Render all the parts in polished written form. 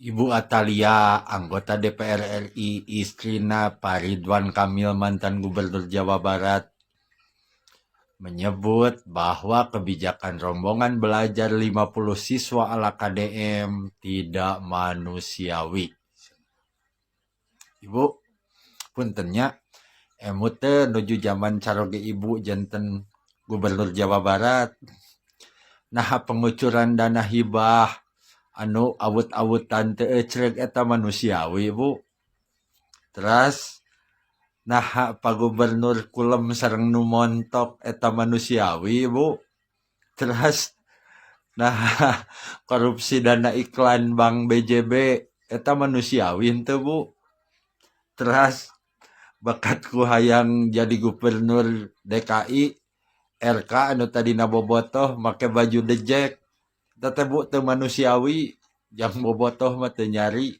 Ibu Atalia, anggota DPR RI, istrina Pak Ridwan Kamil, mantan Gubernur Jawa Barat, menyebut bahwa kebijakan rombongan belajar 50 siswa ala KDM tidak manusiawi. Ibu, puntennya, emu teh nuju zaman caroge ibu janten Gubernur Jawa Barat. Nah, pengucuran dana hibah anu awut-awutan teu ecreg eta manusiawi, Bu. Terus nah Pak Gubernur kulem sareng nu montok eta manusiawi, Bu. Terus nah korupsi dana iklan Bank BJB eta manusiawi henteu, Bu. Terus bakatku hayang jadi gubernur DKI RK anu tadina bobotoh make baju dejek. Tete Bu teu manusiawi, jang bobotoh mah teu nyari.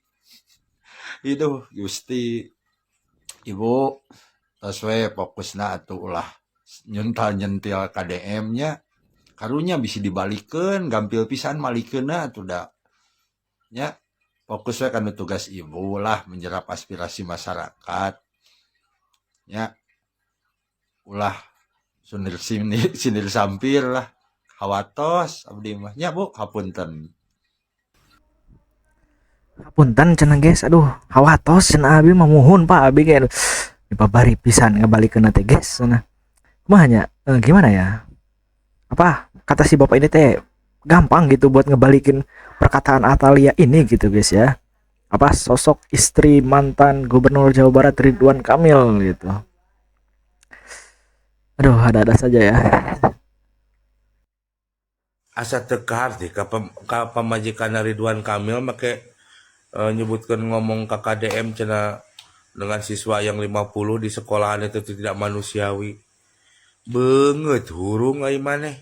Itu Gusti Ibu tos we fokusna atuh ulah nyental-nyentil KDM-nya. Karunya bisa dibalikeun, gampil pisan malikeunna atuh da. Nya fokus we kana tugas Ibu lah menjerap aspirasi masyarakat. Nya ulah sinir sampir lah. Hawatos abdi mah nya Bu, hapunten. Punten cenah guys, aduh hawatos cenah abi mah muhun Pak abi kayak dipabari pisan ngabalikeun teh guys cenah. Kumaha nya? Gimana ya? Apa kata si bapak ini teh gampang gitu buat ngebalikin perkataan Atalia ini gitu guys ya. Apa sosok istri mantan Gubernur Jawa Barat Ridwan Kamil gitu. Aduh ada-ada saja ya. Asa teka harti ka pamajikan Ridwan Kamil make nyebutkan ngomong ke KDM cina dengan siswa yang 50 di sekolahan itu tidak manusiawi. Beungeut hurung ai maneh.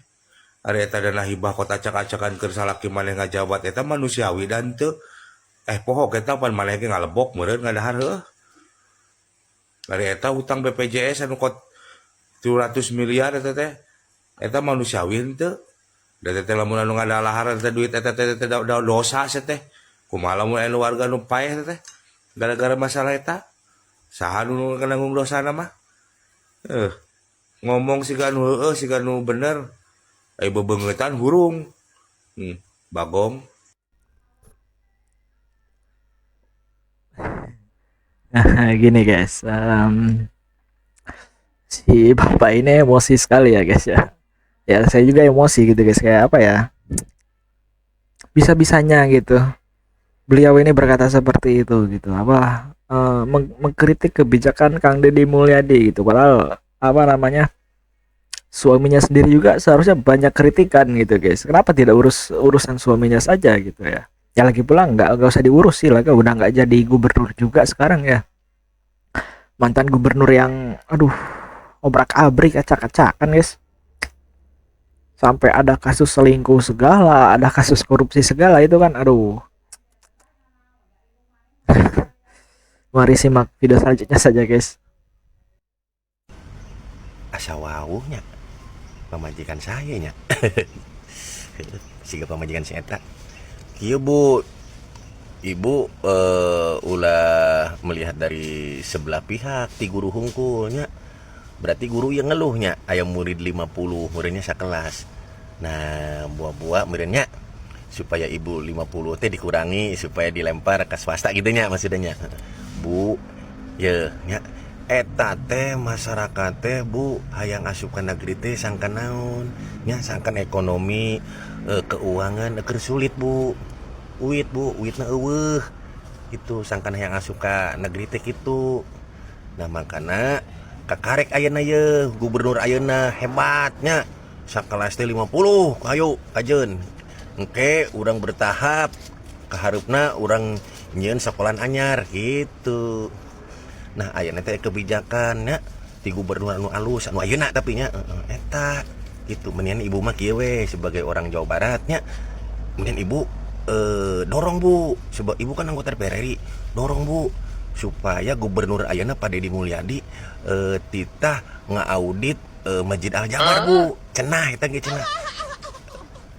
Ari eta dana hibah kota acak-acakan keur salaki maneh ngajabat eta manusiawi dan teu pohok eta pan maneh ge ngalebok meureun ngadahar heuh. Ari eta hutang BPJS anu kot 200 miliar eta teh eta manusiawi henteu. Da teh lamun anu ngadahar eta duit eta teh dosa teh. Kumaha lamun anu warga nu paeh teh gara-gara masalah eta. Saha nu nanggung dosana mah? Ngomong siga anu heueuh siga anu bener. Ai bebeungetan hurung. Bagong. Nah, gini guys, si bapak ini emosi sekali ya guys ya. Ya saya juga emosi gitu guys, kayak apa ya? Bisa-bisanya gitu. Beliau ini berkata seperti itu gitu. Apa mengkritik kebijakan Kang Deddy Mulyadi gitu. Padahal apa namanya? Suaminya sendiri juga seharusnya banyak kritikan gitu guys. Kenapa tidak urusan suaminya saja gitu ya? Ya lagi pula nggak usah diurus sih lah, udah nggak jadi gubernur juga sekarang ya. Mantan gubernur yang aduh obrak-abrik acak-acakan guys. Sampai ada kasus selingkuh segala, ada kasus korupsi segala itu kan aduh. Mari simak video selanjutnya saja guys. Asa wawuhnya pamajikan saya nya. Siga pamajikan si eta. Kieu Bu, Ibu ulah melihat dari sebelah pihak ti guru hungkulnya. Berarti guru yang ngeluhnya aya murid 50, muridnya sakelas. Nah, buah-buah muridnya supaya Ibu 50 teh dikurangi supaya dilempar ke swasta gitu nya maksudnya. Bu, ye nya eta teh masyarakat teh Bu hayang asup ka negeri teh sangkan naon nya sangkan ekonomi keuangan keur sulit Bu. Uitna eueuh itu sangkan hayang asup ka negeri teh kitu. Nah makana kakarek ayeuna ye gubernur ayeuna hebatnya sakelas teh 50 ayo kajeun engke urang bertahap kaharupna urang nyieun sekolahan anyar gitu. Nah ayeuna teh kebijakannya ti gubernur anu alus anu ayeuna tapi nya eta gitu. Mendingan Ibu mah kieu we sebagai orang Jawa Baratnya mendingan Ibu dorong Bu, sebab Ibu kan anggota DPR RI, dorong Bu supaya gubernur ayeuna Pak Deddy Mulyadi titah ngaaudit Masjid Al Jabar Bu, cenah eta ge cenah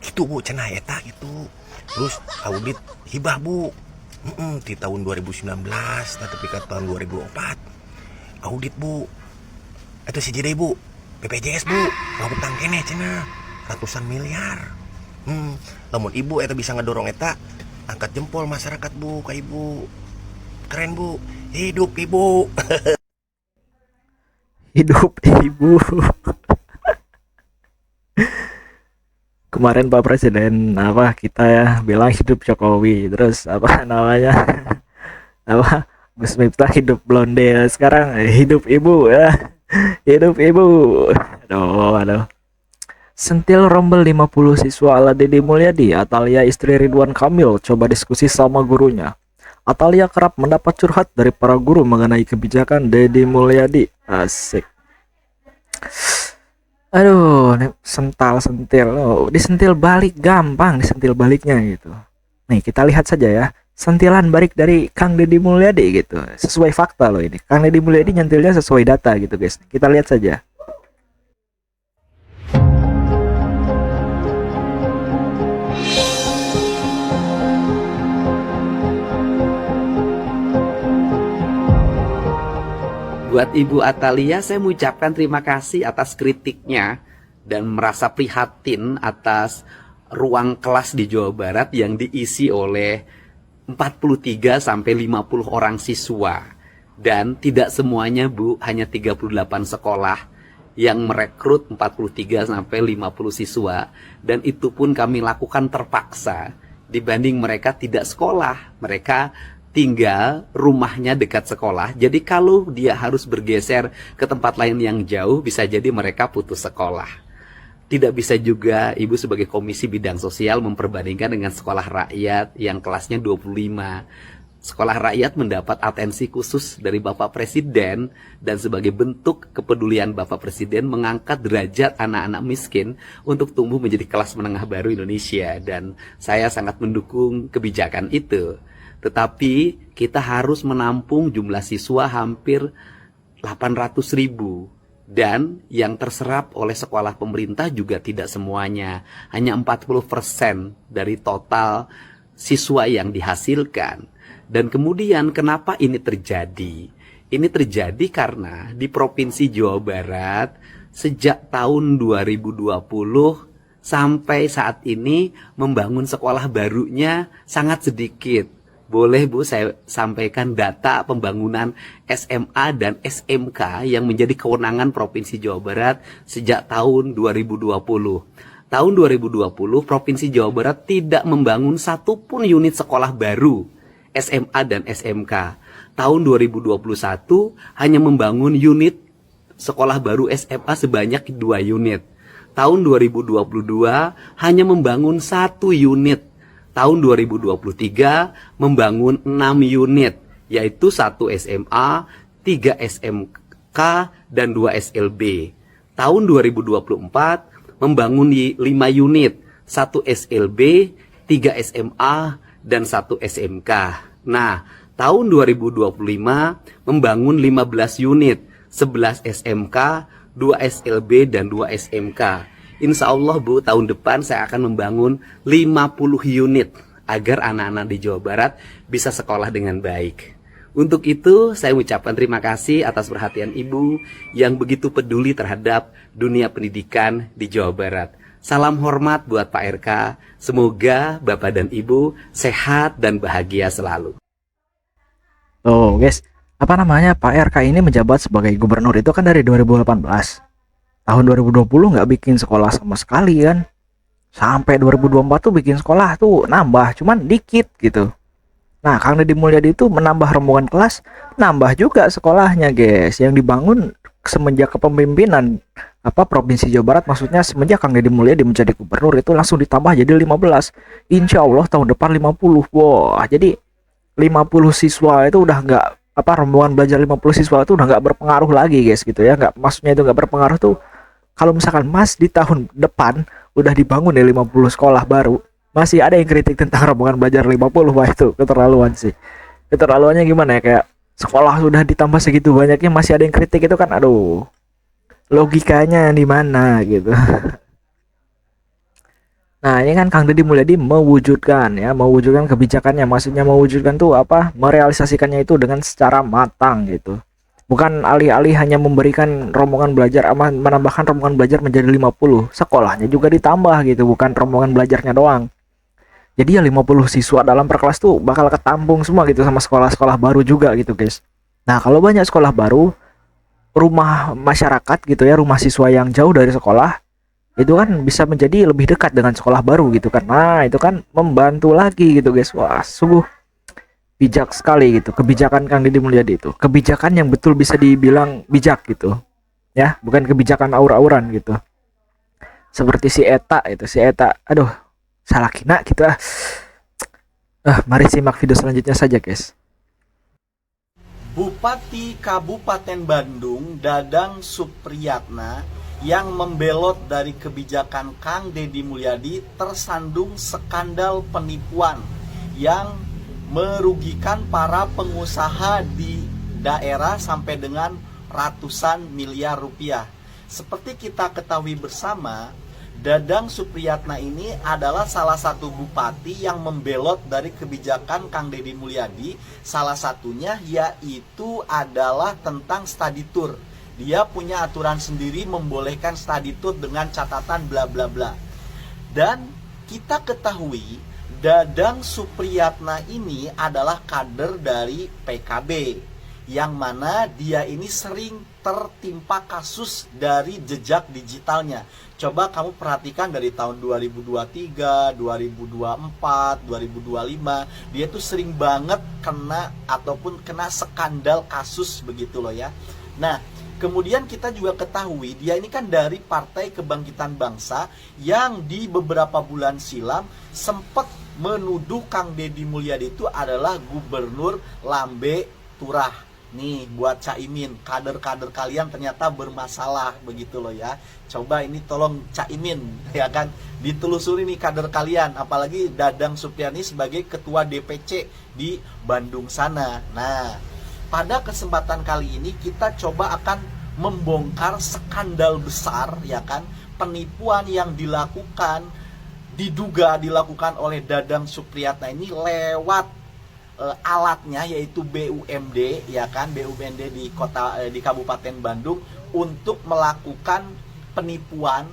gitu Bu, cenah eta gitu. Terus audit hibah Bu, Di tahun 2019 tapi ke tahun 2004 audit bu itu si jadi bu BPJS bu ngutang kene cenah ratusan miliar. Lamun ibu eta bisa ngedorong eta angkat jempol masyarakat bu ka ibu keren bu hidup ibu. Hidup ibu. Kemarin Pak Presiden apa kita ya bilang hidup Jokowi, terus apa namanya apa Gus Miftah hidup blonde, sekarang hidup ibu ya. Hidup ibu. Aduh. Sentil rombel 50 siswa ala Deddy Mulyadi. Atalia istri Ridwan Kamil coba diskusi sama gurunya. Atalia kerap mendapat curhat dari para guru mengenai kebijakan Deddy Mulyadi. Asik. Aduh, sentil. Oh, disentil balik gampang, disentil baliknya gitu. Nih, kita lihat saja ya. Sentilan balik dari Kang Deddy Mulyadi gitu. Sesuai fakta loh ini. Kang Deddy Mulyadi nyentilnya sesuai data gitu, guys. Kita lihat saja. Buat Ibu Atalia, saya mengucapkan terima kasih atas kritiknya dan merasa prihatin atas ruang kelas di Jawa Barat yang diisi oleh 43 sampai 50 orang siswa. Dan tidak semuanya Bu, hanya 38 sekolah yang merekrut 43 sampai 50 siswa. Dan itu pun kami lakukan terpaksa dibanding mereka tidak sekolah. Mereka tinggal rumahnya dekat sekolah. Jadi kalau dia harus bergeser ke tempat lain yang jauh, bisa jadi mereka putus sekolah. Tidak bisa juga Ibu sebagai Komisi Bidang Sosial memperbandingkan dengan sekolah rakyat yang kelasnya 25. Sekolah rakyat mendapat atensi khusus dari Bapak Presiden dan sebagai bentuk kepedulian Bapak Presiden mengangkat derajat anak-anak miskin untuk tumbuh menjadi kelas menengah baru Indonesia. Dan saya sangat mendukung kebijakan itu. Tetapi kita harus menampung jumlah siswa hampir 800.000. Dan yang terserap oleh sekolah pemerintah juga tidak semuanya. Hanya 40% dari total siswa yang dihasilkan. Dan kemudian kenapa ini terjadi? Ini terjadi karena di Provinsi Jawa Barat sejak tahun 2020 sampai saat ini membangun sekolah barunya sangat sedikit. Boleh Bu saya sampaikan data pembangunan SMA dan SMK yang menjadi kewenangan Provinsi Jawa Barat sejak tahun 2020. Tahun 2020 Provinsi Jawa Barat tidak membangun satupun unit sekolah baru SMA dan SMK. Tahun 2021 hanya membangun unit sekolah baru SMA sebanyak 2 unit. Tahun 2022 hanya membangun 1 unit. Tahun 2023 membangun 6 unit, yaitu 1 SMA, 3 SMK, dan 2 SLB. Tahun 2024 membangun 5 unit, 1 SLB, 3 SMA, dan 1 SMK. Nah, tahun 2025 membangun 15 unit, 11 SMK, 2 SLB, dan 2 SMK. Insya Allah Bu, tahun depan saya akan membangun 50 unit agar anak-anak di Jawa Barat bisa sekolah dengan baik. Untuk itu saya ucapkan terima kasih atas perhatian Ibu yang begitu peduli terhadap dunia pendidikan di Jawa Barat. Salam hormat buat Pak RK, semoga Bapak dan Ibu sehat dan bahagia selalu. Oh guys, apa namanya, Pak RK ini menjabat sebagai gubernur itu kan dari 2018. Tahun 2020 nggak bikin sekolah sama sekali kan. Sampai 2024 tuh bikin sekolah tuh nambah, cuman dikit gitu. Nah, Kang Deddy Mulyadi itu menambah rombongan kelas, nambah juga sekolahnya guys. Yang dibangun semenjak kepemimpinan Provinsi Jawa Barat, maksudnya semenjak Kang Deddy Mulyadi menjadi gubernur itu langsung ditambah jadi 15. Insya Allah tahun depan 50. Wah, jadi 50 siswa itu udah nggak rombongan belajar 50 siswa itu udah nggak berpengaruh lagi guys gitu ya. Nggak, maksudnya itu nggak berpengaruh tuh kalau misalkan Mas di tahun depan udah dibangun ya 50 sekolah baru, masih ada yang kritik tentang rombongan belajar 50. Wah itu keterlaluan sih. Keterlaluannya gimana ya, kayak sekolah sudah ditambah segitu banyaknya masih ada yang kritik, itu kan aduh, logikanya di mana gitu. Nah, ini kan Kang Deddy Mulyadi mewujudkan kebijakannya. Maksudnya mewujudkan tuh apa? Merealisasikannya itu dengan secara matang gitu. Bukan alih-alih hanya memberikan rombongan belajar, menambahkan rombongan belajar menjadi 50. Sekolahnya juga ditambah gitu, bukan rombongan belajarnya doang. Jadi ya 50 siswa dalam per kelas tuh bakal ketampung semua gitu sama sekolah-sekolah baru juga gitu, guys. Nah, kalau banyak sekolah baru, rumah masyarakat gitu ya, rumah siswa yang jauh dari sekolah itu kan bisa menjadi lebih dekat dengan sekolah baru gitu kan. Nah, itu kan membantu lagi gitu, guys. Wah, sungguh bijak sekali gitu kebijakan Kang Deddy Mulyadi itu. Kebijakan yang betul bisa dibilang bijak gitu. Ya, bukan kebijakan aur-auran gitu. Seperti si Eta. Aduh, salah kina gitu ah. Mari simak video selanjutnya saja, guys. Bupati Kabupaten Bandung Dadang Supriyatna yang membelot dari kebijakan Kang Deddy Mulyadi tersandung skandal penipuan yang merugikan para pengusaha di daerah sampai dengan ratusan miliar rupiah. Seperti kita ketahui bersama, Dadang Supriyatna ini adalah salah satu bupati yang membelot dari kebijakan Kang Deddy Mulyadi. Salah satunya yaitu adalah tentang study tour. Dia punya aturan sendiri membolehkan study tour dengan catatan bla bla bla. Dan kita ketahui Dadang Supriyatna ini adalah kader dari PKB, yang mana dia ini sering tertimpa kasus dari jejak digitalnya. Coba kamu perhatikan dari tahun 2023, 2024, 2025, dia tuh sering banget kena skandal kasus begitu loh ya. Nah, kemudian kita juga ketahui dia ini kan dari Partai Kebangkitan Bangsa yang di beberapa bulan silam sempat menuduh Kang Deddy Mulyadi itu adalah gubernur lambe turah. Nih buat Caimin, kader-kader kalian ternyata bermasalah begitu loh ya. Coba ini tolong Caimin ya kan, ditelusuri nih kader kalian, apalagi Dadang Supriyatna sebagai ketua DPC di Bandung sana. Nah, pada kesempatan kali ini kita coba akan membongkar skandal besar ya kan, penipuan yang diduga dilakukan oleh Dadang Supriyatna ini lewat alatnya yaitu BUMD ya kan, BUMD di Kabupaten Bandung untuk melakukan penipuan,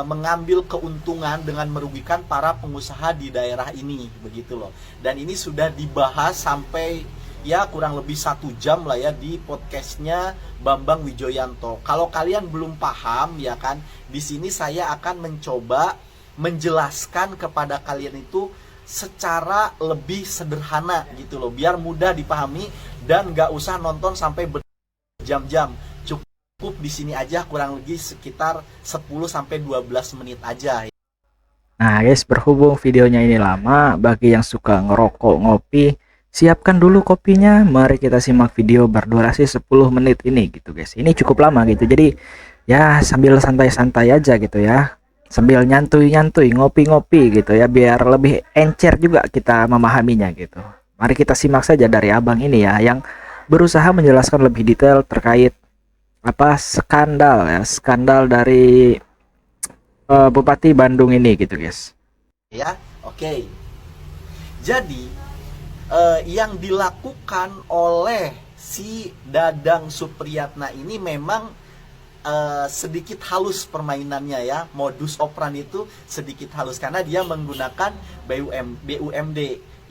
mengambil keuntungan dengan merugikan para pengusaha di daerah ini begitu loh. Dan ini sudah dibahas sampai ya kurang lebih 1 jam lah ya di podcastnya Bambang Wijoyanto. Kalau kalian belum paham ya kan, di sini saya akan mencoba menjelaskan kepada kalian itu secara lebih sederhana gitu loh, biar mudah dipahami dan gak usah nonton sampai berjam-jam. Cukup di sini aja kurang lebih sekitar 10-12 menit aja. Nah, guys, berhubung videonya ini lama, bagi yang suka ngerokok, ngopi, siapkan dulu kopinya. Mari kita simak video berdurasi 10 menit ini gitu, guys. Ini cukup lama gitu. Jadi ya sambil santai-santai aja gitu ya. Sambil nyantui-nyantui, ngopi-ngopi gitu ya, biar lebih encer juga kita memahaminya gitu. Mari kita simak saja dari abang ini ya, yang berusaha menjelaskan lebih detail terkait skandal dari Bupati Bandung ini gitu, guys. Ya, oke. Jadi yang dilakukan oleh si Dadang Supriyatna ini memang sedikit halus permainannya ya, modus operandi itu sedikit halus karena dia menggunakan BUMD.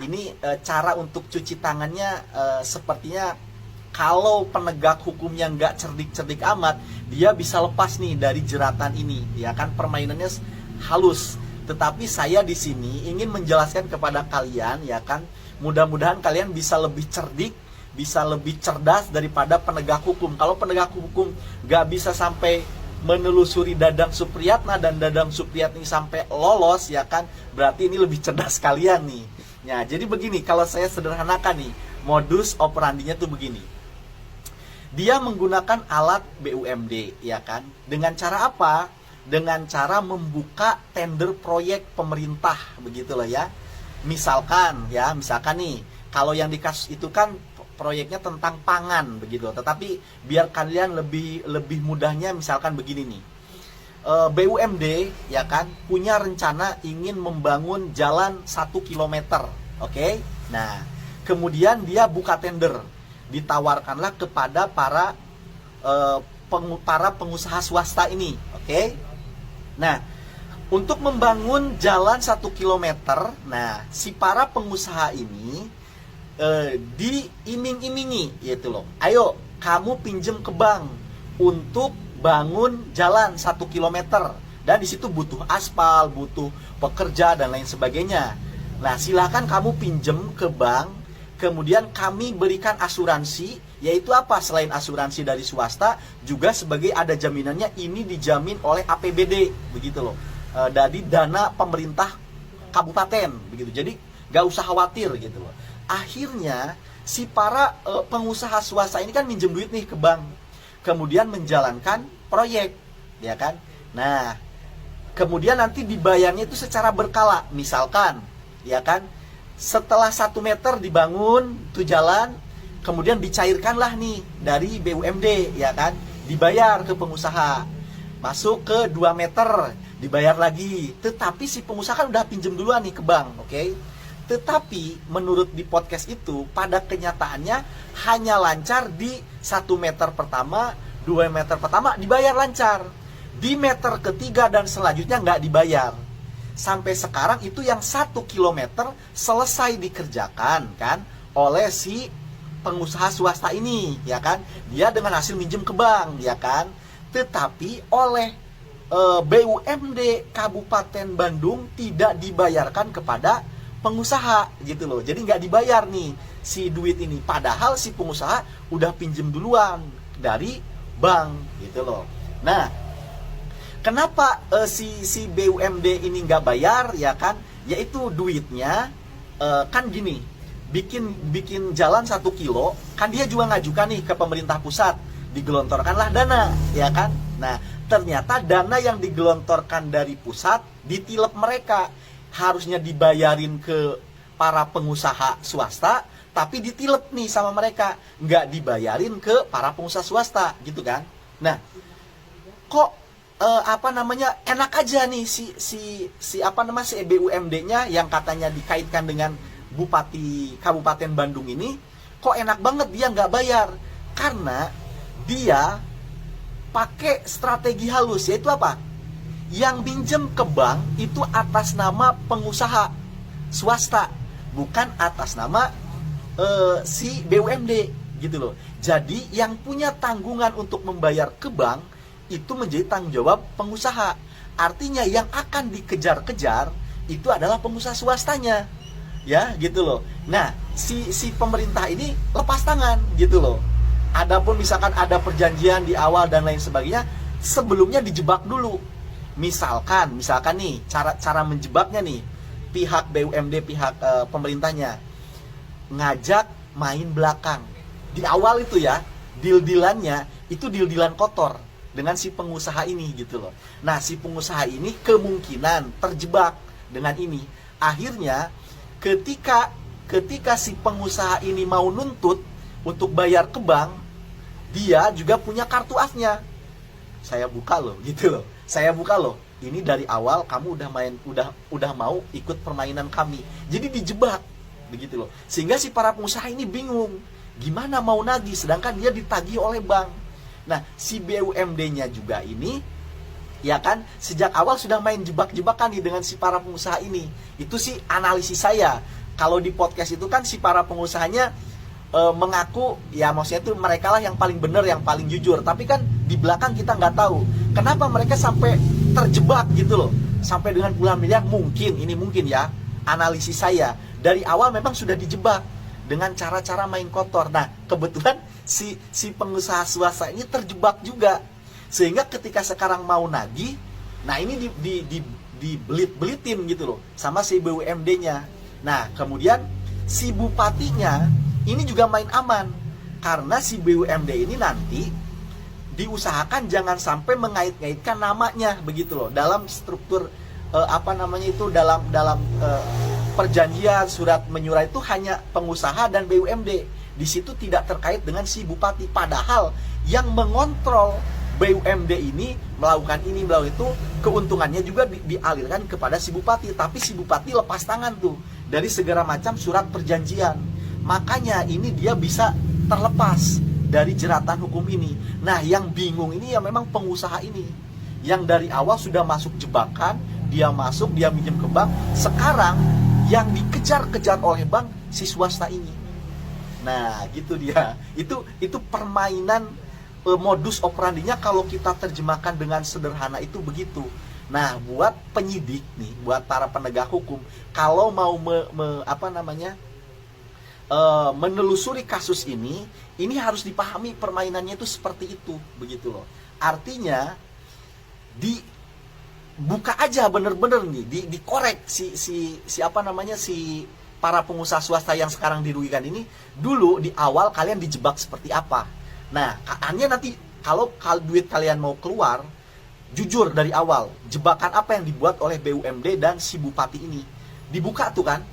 Ini cara untuk cuci tangannya sepertinya kalau penegak hukumnya nggak cerdik-cerdik amat, dia bisa lepas nih dari jeratan ini ya kan, permainannya halus. Tetapi saya di sini ingin menjelaskan kepada kalian ya kan, mudah-mudahan kalian bisa lebih cerdik, bisa lebih cerdas daripada penegak hukum. Kalau penegak hukum gak bisa sampai menelusuri Dadang Supriyatna dan Dadang Supriyatna ini sampai lolos ya kan, berarti ini lebih cerdas kalian nih. Ya, jadi begini, kalau saya sederhanakan nih, modus operandinya tuh begini. Dia menggunakan alat BUMD ya kan, dengan cara apa? Dengan cara membuka tender proyek pemerintah begitu loh ya. Misalkan nih, kalau yang di kasus itu kan proyeknya tentang pangan begitu. Tetapi biar kalian lebih mudahnya misalkan begini nih. BUMD ya kan punya rencana ingin membangun jalan 1 kilometer. Oke. Nah, kemudian dia buka tender. Ditawarkanlah kepada para pengusaha swasta ini. Oke. Nah, untuk membangun jalan 1 kilometer, nah si para pengusaha ini diiming-imingi yaitu loh. Ayo kamu pinjem ke bank untuk bangun jalan 1 kilometer. Dan di situ butuh aspal, butuh pekerja dan lain sebagainya. Nah, silakan kamu pinjem ke bank, kemudian kami berikan asuransi, yaitu apa? Selain asuransi dari swasta, juga sebagai ada jaminannya, ini dijamin oleh APBD, begitu loh. Dari dana pemerintah kabupaten, begitu. Jadi gak usah khawatir gitu loh. Akhirnya si para pengusaha swasta ini kan minjem duit nih ke bank, kemudian menjalankan proyek, ya kan? Nah, kemudian nanti dibayarnya itu secara berkala, misalkan, ya kan? Setelah 1 meter dibangun tuh jalan, kemudian dicairkanlah nih dari BUMD, ya kan? Dibayar ke pengusaha. Masuk ke 2 meter, dibayar lagi. Tetapi si pengusaha kan udah pinjem duluan nih ke bank, oke? Tetapi menurut di podcast itu, pada kenyataannya hanya lancar di 1 meter pertama, 2 meter pertama dibayar lancar. Di meter ketiga dan selanjutnya nggak dibayar. Sampai sekarang itu yang 1 kilometer selesai dikerjakan kan oleh si pengusaha swasta ini, ya kan? Dia dengan hasil minjem ke bank, ya kan? Tetapi oleh BUMD Kabupaten Bandung tidak dibayarkan kepada pengusaha gitu loh. Jadi nggak dibayar nih si duit ini. Padahal si pengusaha udah pinjem duluan dari bank gitu loh. Nah, kenapa si BUMD ini nggak bayar, ya kan? Yaitu duitnya kan gini, bikin jalan 1 kilo, kan dia juga ngajukan nih ke pemerintah pusat, digelontorkanlah dana, ya kan? Nah, ternyata dana yang digelontorkan dari pusat ditilep mereka, harusnya dibayarin ke para pengusaha swasta, tapi ditilep nih sama mereka, nggak dibayarin ke para pengusaha swasta, gitu kan? Nah, kok enak aja nih si BUMD-nya yang katanya dikaitkan dengan Bupati Kabupaten Bandung ini, kok enak banget dia nggak bayar, karena dia pakai strategi halus, yaitu apa? Yang pinjem ke bank itu atas nama pengusaha swasta, bukan atas nama si BUMD gitu loh. Jadi yang punya tanggungan untuk membayar ke bank itu menjadi tanggung jawab pengusaha. Artinya yang akan dikejar-kejar itu adalah pengusaha swastanya, ya gitu loh. Nah, si pemerintah ini lepas tangan gitu loh. Adapun misalkan ada perjanjian di awal dan lain sebagainya, sebelumnya dijebak dulu. Misalkan nih cara menjebaknya nih, pihak BUMD, pihak pemerintahnya ngajak main belakang. Di awal itu ya, deal-dealannya itu deal-dealan kotor dengan si pengusaha ini gitu loh. Nah, si pengusaha ini kemungkinan terjebak dengan ini. Akhirnya ketika si pengusaha ini mau nuntut untuk bayar ke bank, dia juga punya kartu asnya. Saya buka loh gitu loh. Saya buka loh. Ini dari awal kamu udah mau ikut permainan kami. Jadi dijebak begitu loh. Sehingga si para pengusaha ini bingung, gimana mau nagih sedangkan dia ditagih oleh bank. Nah, si BUMD-nya juga ini, ya kan, sejak awal sudah main jebak-jebakan nih dengan si para pengusaha ini. Itu sih analisis saya. Kalau di podcast itu kan si para pengusahanya mengaku, ya maksudnya itu mereka lah yang paling benar, yang paling jujur. Tapi kan di belakang kita nggak tahu kenapa mereka sampai terjebak gitu loh, sampai dengan puluhan miliar. Mungkin ya analisis saya, dari awal memang sudah dijebak dengan cara-cara main kotor. Nah, kebetulan si pengusaha swasta ini terjebak juga, sehingga ketika sekarang mau nagih, nah ini dibelit-belitin gitu loh sama si BUMD-nya. Nah, kemudian si bupatinya ini juga main aman, karena si BUMD ini nanti diusahakan jangan sampai mengait-ngaitkan namanya begitu loh dalam struktur dalam perjanjian surat menyurat itu hanya pengusaha dan BUMD. Di situ tidak terkait dengan si bupati, padahal yang mengontrol BUMD ini melakukan itu, keuntungannya juga dialirkan kepada si bupati, tapi si bupati lepas tangan tuh dari segala macam surat perjanjian. Makanya ini dia bisa terlepas dari jeratan hukum ini. Nah, yang bingung ini ya memang pengusaha ini, yang dari awal sudah masuk jebakan, dia minjem ke bank, sekarang yang dikejar-kejar oleh bank si swasta ini. Nah, gitu dia. Itu permainan modus operandinya kalau kita terjemahkan dengan sederhana itu begitu. Nah, buat penyidik nih, buat para penegak hukum, kalau mau menelusuri kasus ini harus dipahami permainannya itu seperti itu, begitu loh. Artinya dibuka aja bener-bener nih, dikorek si para pengusaha swasta yang sekarang dirugikan ini dulu di awal kalian dijebak seperti apa. Nah, hanya nanti kalau duit kalian mau keluar, jujur dari awal, jebakan apa yang dibuat oleh BUMD dan si bupati ini. Dibuka tuh kan,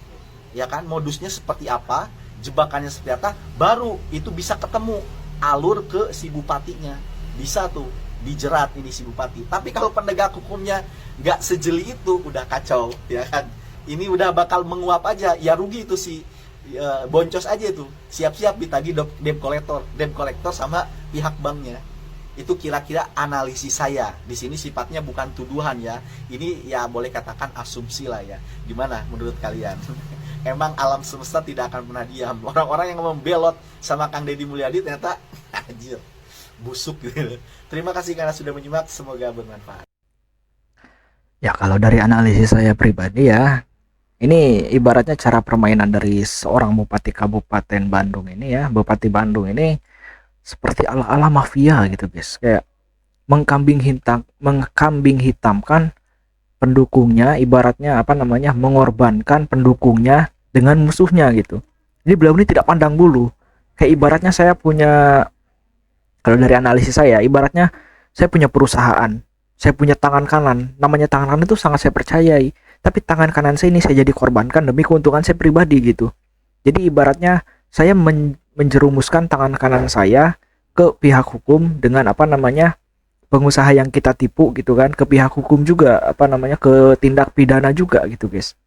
ya kan, modusnya seperti apa, jebakannya seperti apa, baru itu bisa ketemu alur ke si bupatinya. Bisa tuh dijerat ini si bupati. Tapi kalau penegak hukumnya nggak sejeli itu, udah kacau, ya kan. Ini udah bakal menguap aja, ya rugi itu si boncos aja itu, siap-siap ditagih debt collector sama pihak banknya. Itu kira-kira analisis saya. Di sini sifatnya bukan tuduhan ya. Ini ya boleh katakan asumsi lah ya. Gimana menurut kalian? Emang alam semesta tidak akan pernah diam. Orang-orang yang membelot sama Kang Deddy Mulyadi ternyata anjir, busuk gitu. Terima kasih karena sudah menyimak, semoga bermanfaat. Ya kalau dari analisis saya pribadi ya, ini ibaratnya cara permainan dari seorang Bupati Kabupaten Bandung ini ya, Bupati Bandung ini seperti ala-ala mafia gitu guys, kayak mengkambing hitamkan pendukungnya, ibaratnya mengorbankan pendukungnya dengan musuhnya gitu. Jadi beliau ini tidak pandang bulu, kayak ibaratnya saya punya, kalau dari analisis saya, ibaratnya saya punya perusahaan, saya punya tangan kanan, namanya tangan kanan itu sangat saya percayai, tapi tangan kanan saya ini saya jadi korbankan demi keuntungan saya pribadi gitu. Jadi ibaratnya saya menjerumuskan tangan kanan saya ke pihak hukum dengan pengusaha yang kita tipu gitu kan, ke pihak hukum juga ke tindak pidana juga gitu guys.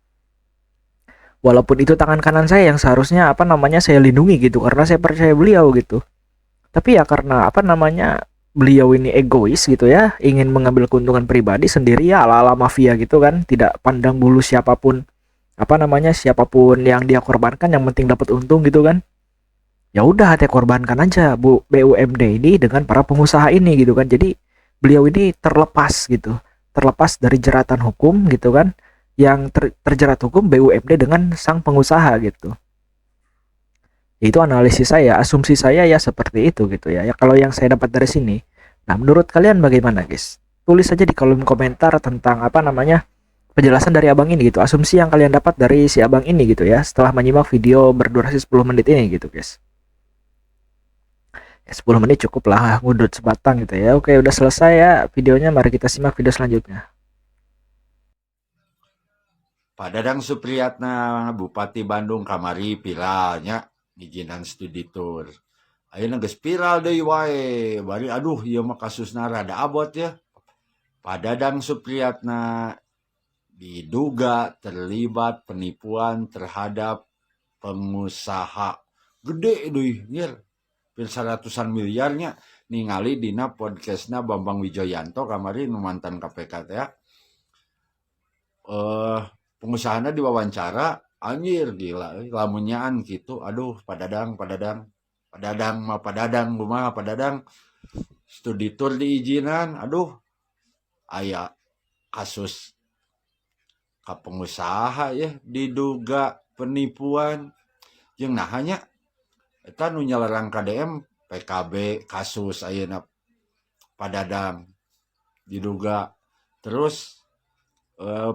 Walaupun itu tangan kanan saya yang seharusnya saya lindungi gitu karena saya percaya beliau gitu. Tapi ya karena beliau ini egois gitu ya, ingin mengambil keuntungan pribadi sendiri ya, ala-ala mafia gitu kan, tidak pandang bulu siapapun siapapun yang dia korbankan, yang penting dapat untung gitu kan. Ya udah, hati korbankan aja BUMD ini dengan para pengusaha ini gitu kan. Jadi beliau ini terlepas dari jeratan hukum gitu kan, yang terjerat hukum BUMD dengan sang pengusaha gitu. Itu analisis saya, asumsi saya ya seperti itu gitu ya. Ya kalau yang saya dapat dari sini. Nah, menurut kalian bagaimana guys? Tulis saja di kolom komentar tentang penjelasan dari abang ini gitu. Asumsi yang kalian dapat dari si abang ini gitu ya, setelah menyimak video berdurasi 10 menit ini gitu guys. Ya, 10 menit cukup lah ngudut sebatang gitu ya. Oke, udah selesai ya videonya, mari kita simak video selanjutnya. Pak Dadang Supriyatna, Bupati Bandung kamari piralnya izinan studi tour. Ayeuna geus viral deui wae. Bari aduh ieu mah kasusna rada abot ya. Pak Dadang Supriyatna diduga terlibat penipuan terhadap pengusaha gede deui nya. Pil 100-an miliarnya ningali dina podcastna Bambang Wijoyanto kamari nu mantan KPK teh ya. Pengusahana diwawancara, anjir gila lamun nyaan gitu. Aduh Pak Dadang studi tour diizinan. Aduh aya kasus ka pengusaha ya diduga penipuan jeung nahanya eta nu nyalerang KDM PKB kasus ayeuna Pak Dadang diduga. Terus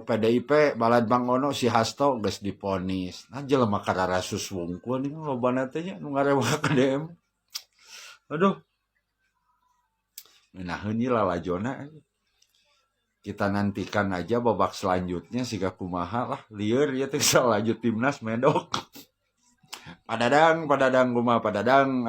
PDIP Balad Bangono si Hasto geus diponis. Nah jelema kararasus wungkul ini lobana teh nya nu ngarewa KDM. Aduh. Nah heula lalajona. Kita nantikan aja babak selanjutnya siga kumaha lah. Lieur ya teh lanjut timnas medok. Pak Dadang kumaha Pak Dadang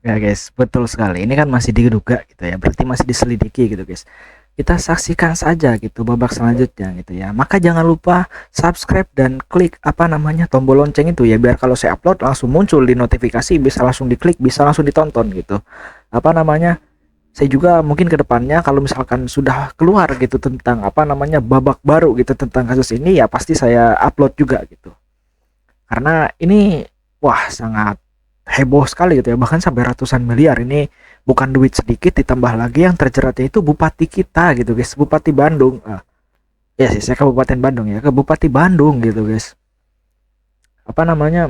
Ya guys, betul sekali. Ini kan masih diduga gitu ya, berarti masih diselidiki gitu guys. Kita saksikan saja gitu babak selanjutnya gitu ya. Maka jangan lupa subscribe dan klik apa namanya tombol lonceng itu ya, biar kalau saya upload langsung muncul di notifikasi, bisa langsung diklik, bisa langsung ditonton gitu. Apa namanya? Saya juga mungkin ke depannya kalau misalkan sudah keluar gitu tentang apa namanya babak baru gitu tentang kasus ini ya pasti saya upload juga gitu. Karena ini wah sangat heboh sekali gitu ya, bahkan sampai ratusan miliar. Ini bukan duit sedikit, ditambah lagi yang terjeratnya itu bupati kita gitu guys, Bupati Bandung. Ya sih saya Kabupaten Bandung ya, ke Bupati Bandung gitu guys. Apa namanya,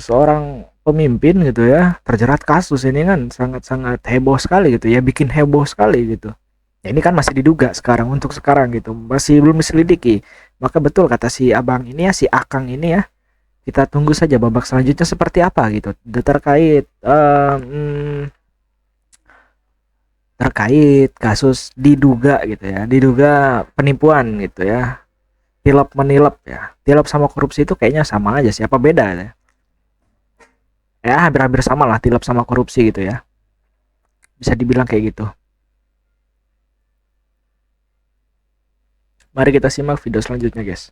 seorang pemimpin gitu ya terjerat kasus. Ini kan sangat-sangat heboh sekali gitu ya, bikin heboh sekali gitu ya. Ini kan masih diduga sekarang, untuk sekarang gitu masih belum diselidiki. Maka betul kata si abang ini ya, si Akang ini ya, kita tunggu saja babak selanjutnya seperti apa gitu terkait terkait kasus diduga gitu ya, diduga penipuan gitu ya, tilap menilap ya. Tilap sama korupsi itu kayaknya sama aja sih, apa beda ya? Ya hampir-hampir sama lah tilap sama korupsi gitu ya, bisa dibilang kayak gitu. Mari kita simak video selanjutnya guys.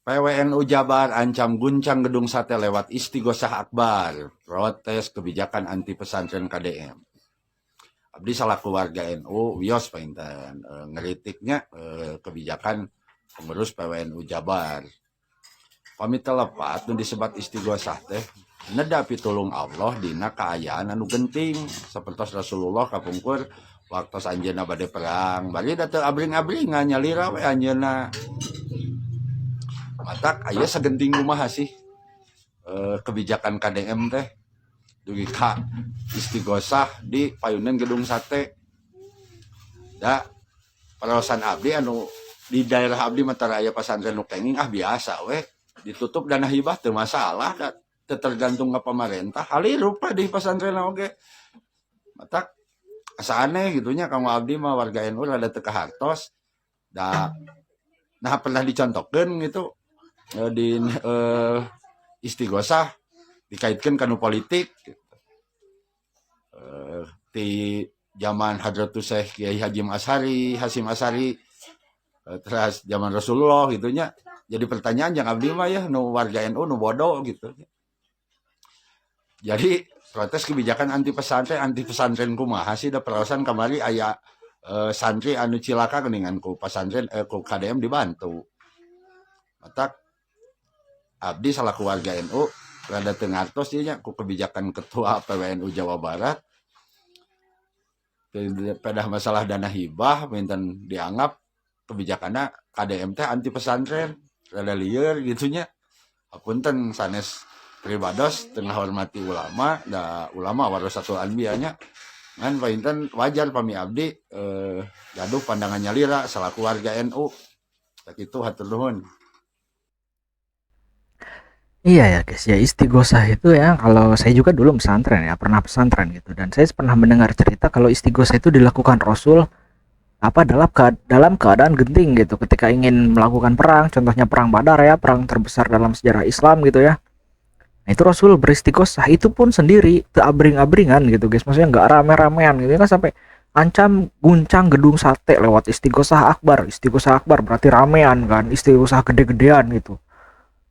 PWNU Jabar ancam guncang gedung sate lewat istighosah akbar, protes kebijakan anti pesantren KDM. Abdi selaku warga NU, wios painten ngeritiknya kebijakan pengurus PWNU Jabar. Pamit telepat nu disebat istighosah teh neda pitulung Allah dina kaayaan anu genting sapertos Rasulullah kapungkur waktu anjeunna bade perang bari dateu abring-abringan nyalira we anjeunna. Matak aya sagenting kumaha sih kebijakan KDM teh dugi ka istighosah di payunan gedung sate. Da paraosan abdi anu di daerah abdi matara aya pesantren nu kenging biasa we ditutup dana hibah teu masalah da tergantung ka pemerintah halirup di pesantren oge. Matak asa aneh gitunya kamu abdi mah warga NU rada teu kahartos da nah pernah dicontohkeun gitu di istighosah dikaitkan kanu politik di zaman Hadratus Syekh Kiai Hasyim Asy'ari terus zaman Rasulullah gitunya. Jadi pertanyaan yang abdi mah ya nu warga NU nu bodoh gitu. Jadi protes kebijakan anti pesantren kumaha sih da perosan kamari aya santri anu cilaka geuningan ku pesantren ku KDM dibantu. Matak abdi salaku warga NU rada teu ngartos ieu nya ku kebijakan ketua PWNU Jawa Barat. Pada masalah dana hibah minten dianggap kebijakanna KDM teh anti pesantren rada lieur gitunya. Hapunten sanes pribados tengah hormati ulama da ulama warasatul anbiya nya ngan painten wajar pami abdi gaduh pandangan nyalira salaku warga NU. Sakitu hatur nuhun. Iya ya guys ya, istighosah itu ya, kalau saya juga dulu pesantren ya, pernah pesantren gitu, dan saya pernah mendengar cerita kalau istighosah itu dilakukan Rasul apa dalam keadaan genting gitu, ketika ingin melakukan perang, contohnya perang Badar ya, perang terbesar dalam sejarah Islam gitu ya. Nah, itu Rasul beristighosah itu pun sendiri, abring-abringan gitu guys, maksudnya nggak rame-ramean gitu kan, sampai ancam guncang gedung sate lewat istighosah akbar. Istighosah akbar berarti ramean kan, istighosah gede-gedean gitu.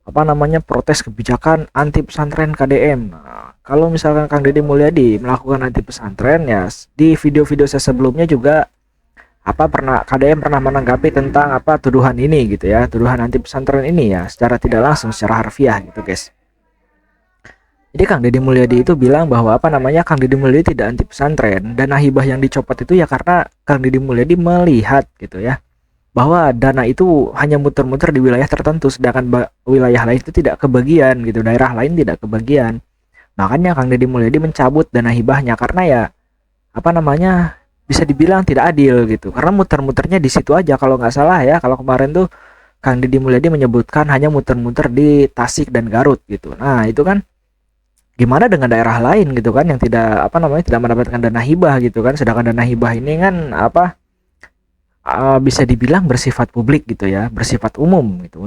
Apa namanya, protes kebijakan anti pesantren KDM. Nah, kalau misalkan Kang Deddy Mulyadi melakukan anti pesantren ya, di video-video saya sebelumnya juga KDM pernah menanggapi tentang tuduhan ini gitu ya, tuduhan anti pesantren ini ya, secara tidak langsung, secara harfiah gitu guys. Jadi Kang Deddy Mulyadi itu bilang bahwa Kang Deddy Mulyadi tidak anti pesantren, dana hibah yang dicopot itu ya karena Kang Deddy Mulyadi melihat gitu ya, bahwa dana itu hanya muter-muter di wilayah tertentu, sedangkan wilayah lain itu tidak kebagian gitu, daerah lain tidak kebagian. Makanya Kang Deddy Mulyadi mencabut dana hibahnya karena ya bisa dibilang tidak adil gitu, karena muter-muternya di situ aja. Kalau nggak salah ya, kalau kemarin tuh Kang Deddy Mulyadi menyebutkan hanya muter-muter di Tasik dan Garut gitu. Nah itu kan gimana dengan daerah lain gitu kan, yang tidak tidak mendapatkan dana hibah gitu kan, sedangkan dana hibah ini kan bisa dibilang bersifat publik gitu ya, bersifat umum gitu,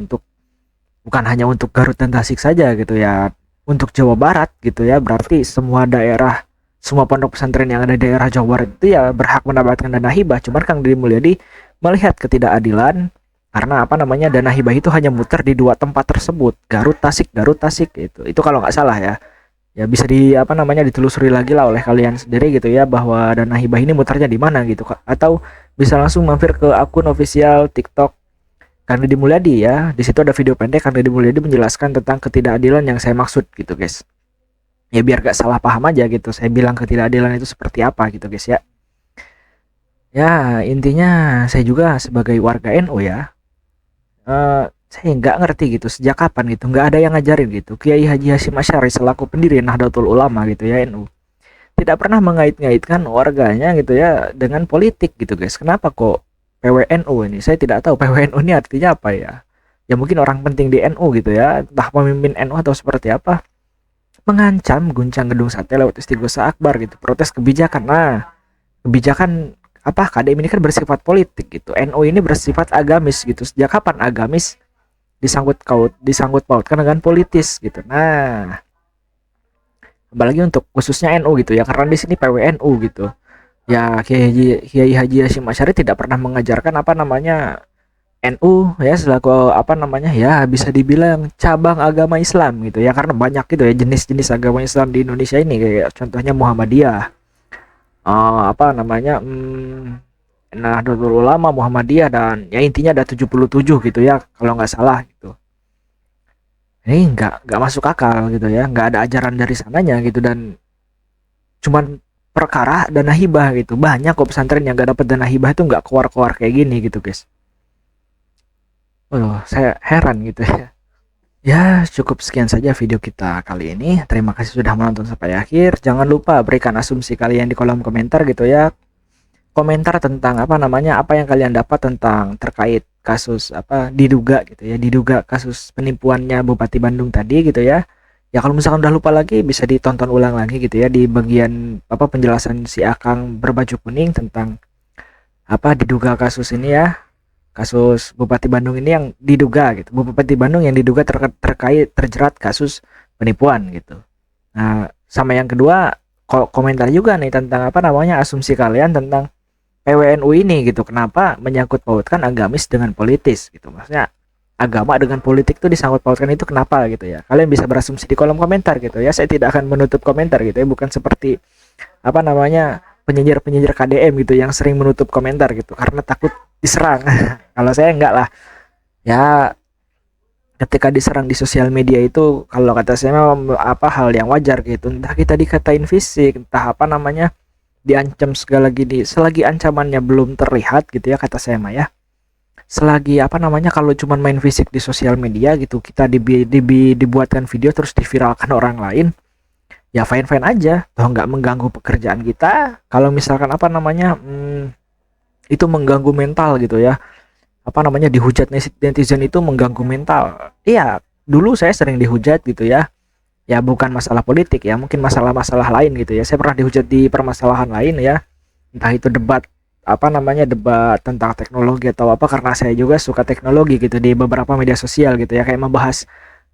bukan hanya untuk Garut dan Tasik saja gitu ya, untuk Jawa Barat gitu ya, berarti semua daerah, semua pondok pesantren yang ada di daerah Jawa Barat itu ya berhak mendapatkan dana hibah. Cuman Kang Deddy Mulyadi melihat ketidakadilan karena apa namanya, dana hibah itu hanya muter di 2 tempat tersebut, Garut Tasik gitu. Itu kalau nggak salah ya. Ya bisa di apa namanya, ditelusuri lagi lah oleh kalian sendiri gitu ya, bahwa dana hibah ini muternya di mana gitu, atau bisa langsung mampir ke akun official TikTok Kang Deddy Mulyadi ya. Di situ ada video pendek Kang Deddy Mulyadi menjelaskan tentang ketidakadilan yang saya maksud gitu guys. Ya biar gak salah paham aja gitu, saya bilang ketidakadilan itu seperti apa gitu guys ya. Ya intinya saya juga sebagai warga NU ya, saya nggak ngerti gitu sejak kapan gitu nggak ada yang ngajarin gitu Kiai Haji Hasyim Asy'ari selaku pendiri Nahdlatul Ulama gitu ya NU tidak pernah mengait-ngaitkan warganya gitu ya dengan politik gitu guys. Kenapa kok PWNU ini? Saya tidak tahu PWNU ini artinya apa ya. Ya mungkin orang penting di NU gitu ya, entah pemimpin NU atau seperti apa, mengancam guncang gedung sate lewat istighosa akbar gitu, protes kebijakan. Nah, kebijakan apa KDM ini kan bersifat politik gitu. NU ini bersifat agamis gitu. Sejak kapan agamis disangkut pautkan dengan politis gitu. Nah, apalagi untuk khususnya NU gitu ya, karena di sini PWNU gitu. Ya Kiai Haji Hasyim Asy'ari tidak pernah mengajarkan apa namanya NU ya selaku apa namanya ya bisa dibilang cabang agama Islam gitu ya, karena banyak gitu ya jenis-jenis agama Islam di Indonesia ini, kayak contohnya Muhammadiyah, apa namanya Nahdlatul Ulama, Muhammadiyah, dan ya intinya ada 77 gitu ya kalau nggak salah gitu. Ini nggak masuk akal gitu ya, nggak ada ajaran dari sananya gitu, dan cuman perkara dana hibah gitu. Banyak kok pesantren yang nggak dapat dana hibah itu nggak keluar kayak gini gitu guys. Saya heran gitu ya. Ya cukup sekian saja video kita kali ini. Terima kasih sudah menonton sampai akhir. Jangan lupa berikan asumsi kalian di kolom komentar gitu ya. Komentar tentang apa namanya, apa yang kalian dapat tentang terkait kasus apa diduga gitu ya, diduga kasus penipuannya Bupati Bandung tadi gitu ya. Ya kalau misalkan udah lupa lagi bisa ditonton ulang lagi gitu ya, di bagian apa penjelasan si Akang berbaju kuning tentang apa diduga kasus ini ya, kasus Bupati Bandung ini yang diduga gitu, Bupati Bandung yang diduga terkait terjerat kasus penipuan gitu. Nah sama yang kedua, komentar juga nih tentang apa namanya asumsi kalian tentang PWNU ini gitu, kenapa menyangkut pautkan agamis dengan politis gitu, maksudnya agama dengan politik tuh disangkut pautkan, itu kenapa gitu ya. Kalian bisa berasumsi di kolom komentar gitu ya, saya tidak akan menutup komentar gitu ya, bukan seperti apa namanya penyinyir KDM gitu yang sering menutup komentar gitu karena takut diserang. Kalau saya enggak lah ya, ketika diserang di sosial media itu kalau kata saya memang apa hal yang wajar gitu, entah kita dikatain fisik, entah apa namanya diancam segala gini, selagi ancamannya belum terlihat gitu ya, kata saya mah ya, selagi apa namanya kalau cuman main fisik di sosial media gitu, kita dibuatkan video terus diviralkan orang lain, ya fine aja, toh nggak mengganggu pekerjaan kita. Kalau misalkan apa namanya itu mengganggu mental gitu ya, apa namanya dihujat netizen itu mengganggu mental. Iya, dulu saya sering dihujat gitu ya. Ya bukan masalah politik ya, mungkin masalah-masalah lain gitu ya. Saya pernah dihujat di permasalahan lain ya. Entah itu debat apa namanya, debat tentang teknologi atau apa, karena saya juga suka teknologi gitu di beberapa media sosial gitu ya, kayak membahas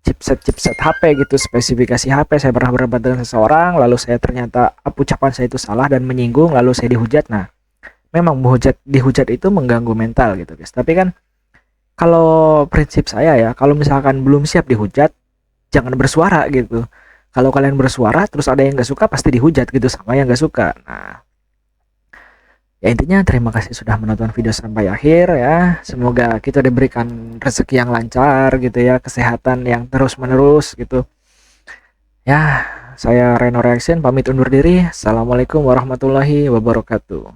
chipset HP gitu, spesifikasi HP. Saya pernah berdebat dengan seseorang, lalu saya ternyata ucapan saya itu salah dan menyinggung, lalu saya dihujat. Nah, memang dihujat itu mengganggu mental gitu guys. Tapi kan kalau prinsip saya ya, kalau misalkan belum siap dihujat, jangan bersuara gitu. Kalau kalian bersuara terus ada yang nggak suka, pasti dihujat gitu sama yang nggak suka. Nah, ya intinya terima kasih sudah menonton video sampai akhir ya. Semoga kita diberikan rezeki yang lancar gitu ya, kesehatan yang terus menerus gitu. Ya, saya Reno Reaction pamit undur diri. Assalamualaikum warahmatullahi wabarakatuh.